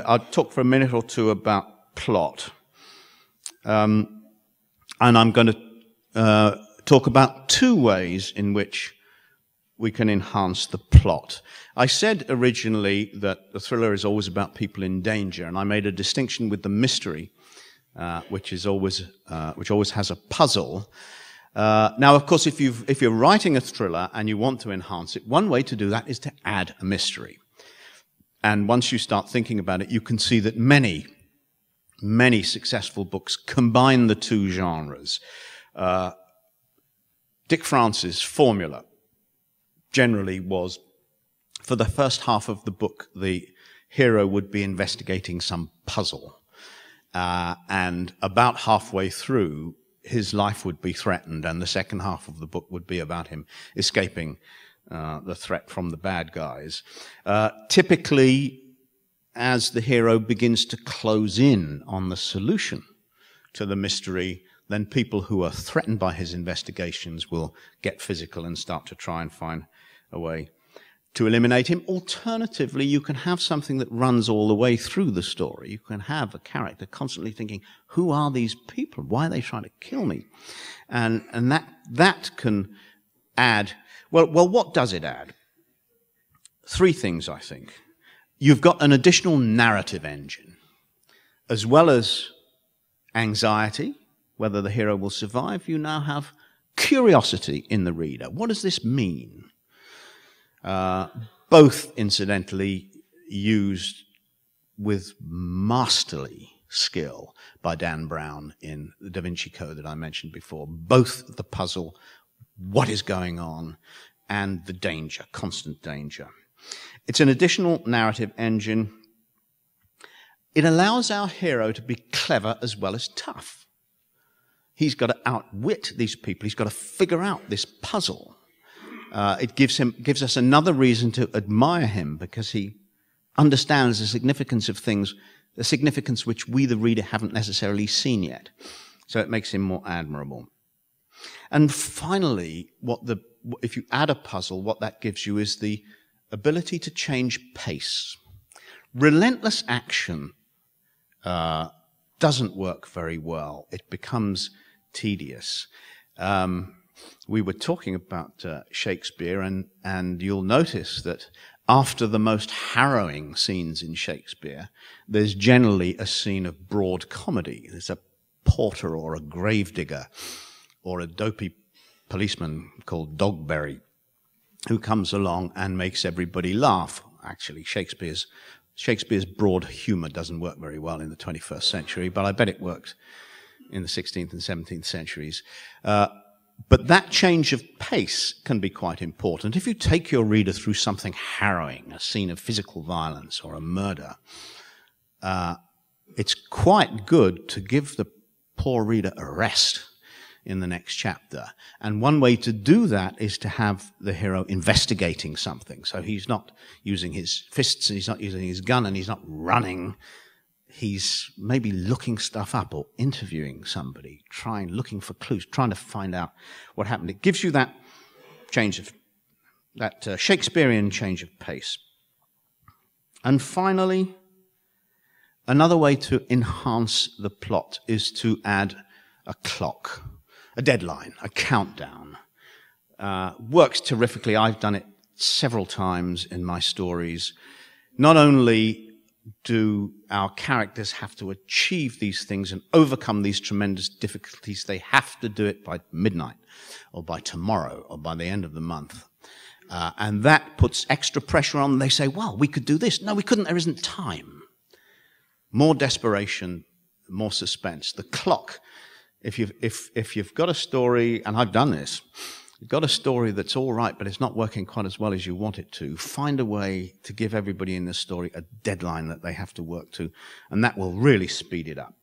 I'll talk for a minute or two about plot. And I'm going to talk about two ways in which we can enhance the plot. I said originally that the thriller is always about people in danger, and I made a distinction with the mystery, which always has a puzzle. Now, of course, if you're writing a thriller and you want to enhance it, one way to do that is to add a mystery. And once you start thinking about it, you can see that many successful books combine the two genres. Dick France's formula generally was, for the first half of the book, the hero would be investigating some puzzle. And about halfway through, his life would be threatened, and the second half of the book would be about him escaping the threat from the bad guys. Typically, as the hero begins to close in on the solution to the mystery, then people who are threatened by his investigations will get physical and start to try and find a way to eliminate him. Alternatively, you can have something that runs all the way through the story. You can have a character constantly thinking, who are these people? Why are they trying to kill me? And that can add, well, what does it add? Three things, I think. You've got an additional narrative engine, as well as anxiety, whether the hero will survive. You now have curiosity in the reader. What does this mean? Both, incidentally, used with masterly skill by Dan Brown in the Da Vinci Code that I mentioned before. Both the puzzle, what is going on, and the danger, constant danger. It's an additional narrative engine. It allows our hero to be clever as well as tough. He's got to outwit these people. He's got to figure out this puzzle. It gives us another reason to admire him, because he understands the significance of things, the significance which we, the reader, haven't necessarily seen yet. So it makes him more admirable. And finally, if you add a puzzle, what that gives you is the ability to change pace. Relentless action doesn't work very well. It becomes tedious. We were talking about Shakespeare, and you'll notice that after the most harrowing scenes in Shakespeare, there's generally a scene of broad comedy. There's a porter or a gravedigger or a dopey policeman called Dogberry who comes along and makes everybody laugh. Actually, Shakespeare's broad humor doesn't work very well in the 21st century, but I bet it worked in the 16th and 17th centuries. But that change of pace can be quite important. If you take your reader through something harrowing, a scene of physical violence or a murder, it's quite good to give the poor reader a rest in the next chapter. And one way to do that is to have the hero investigating something. So he's not using his fists, and he's not using his gun, and he's not running. He's maybe looking stuff up or interviewing somebody, looking for clues, trying to find out what happened. It gives you that Shakespearean change of pace. And finally, another way to enhance the plot is to add a clock, a deadline, a countdown. Works terrifically. I've done it several times in my stories. Not only do our characters have to achieve these things and overcome these tremendous difficulties, they have to do it by midnight or by tomorrow or by the end of the month. And that puts extra pressure on. They say, well, we could do this. No, we couldn't. There isn't time. More desperation, more suspense. The clock, if you've got a story, and I've done this, you've got a story that's all right, but it's not working quite as well as you want it to, find a way to give everybody in the story a deadline that they have to work to, and that will really speed it up.